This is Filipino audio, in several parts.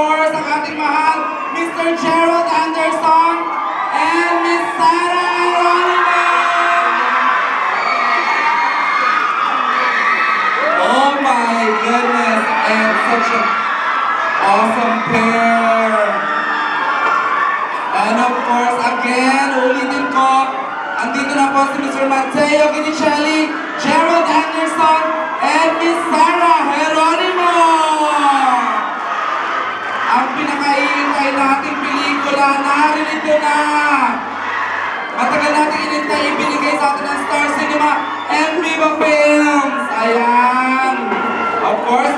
Ang ating mahal, Mr. Gerald Anderson and Miss Sarah Geronimo! Oh my goodness, and such an awesome pair! And of course, again, ulitin ko, andito na po si Mr. Mateo Guidicelli, Gerald Anderson, and Miss Sarah Geronimo! Ang pinakaihintay nating pelikula, naririto na! Matagal natin inintay, ibinigay sa atin ng Star Cinema and Viva Films! Ayan! Of course,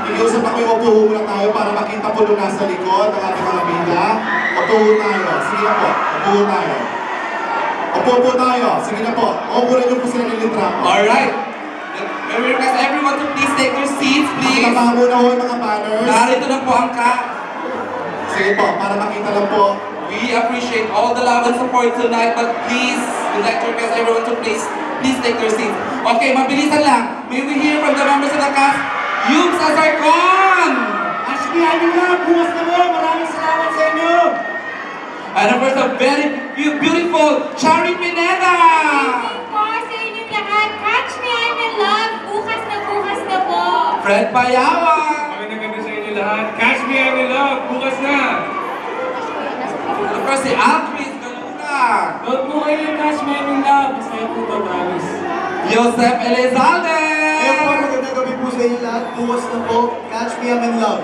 Iusap ako yung upo muna tayo para makita po nung nasa likod ng ating mga bida. Upo tayo. Sige na po. Upo tayo. Upo tayo. Sige na po. Uupunan niyo po sila ng litra po. alright! We request everyone to please take their seats, please! Nakita muna ho yung mga banners. Narito na po ang Sige po, para makita lang po. We appreciate all the love and support tonight, but please, we'd like to request everyone to please take their seats. Okay, mabilisan lang. May we hear from the members of the cast, Yubes Azarcon! Ashby, I love bukas na mo. Maraming salamat sa inyo. And of course, a very beautiful Chari Pineda! Po sa inyong lahat, Catch Me, I'm in Love, bukas na po. Fred Payawa! Magandang gabi sa inyo lahat. Catch Me, I'm in Love, bukas na. And of course, si Alchemist Galuga! Huwag po kayo yung Catch Me, I'm in Love. Masaya po ba, promise? Joseph Elizalde! Magandang gabi po sa inyo lahat. Bukas na po. Catch me, I'm in love.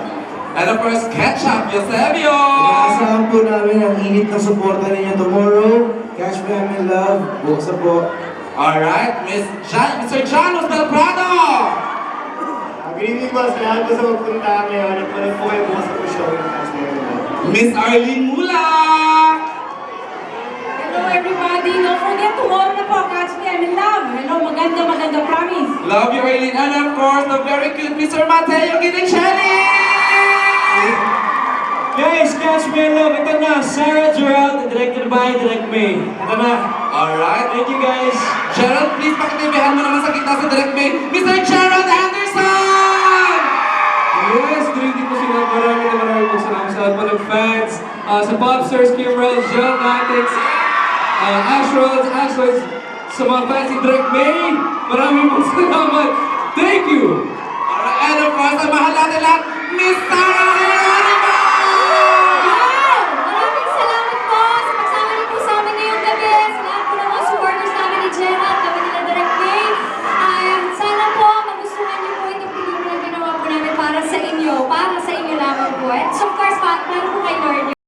And of course, Ketchup Eusebio! Inaasahan po namin ang init na suporta ninyo tomorrow. Catch Me, I'm in Love. Bukas na po. Alright, Mr. Janos Belprado! Good evening po sa lahat po sa magpunta ngayon. Nagpunod po kayo bukas na po show ng Catch me, I'm in love. Miss Arlene Mula! Hello everybody, don't forget tomorrow na po, Catch Me, I'm in Love. Hello, maganda, promise. Love you, Arlene. And of course, the very cute Mr. Mateo Guidicelli! Guys, Catch Me, in Love. Ito na, Sarah Gerald, directed by Direct May. Ito na. Alright. Thank you, guys. Gerald, please pakitibihan mo naman sa gitna sa Direct May, Mr. Gerald Anderson! Yes, greeting po sila. Maraming po salamat sa lahat po ng fans. Sa Popstars, Kimrel, John Natix, Ashrods, sa mga fans ni Direct May. Maraming po salamat. Thank you! Alright, and of course, ang mahal natin lahat, Miss Sarah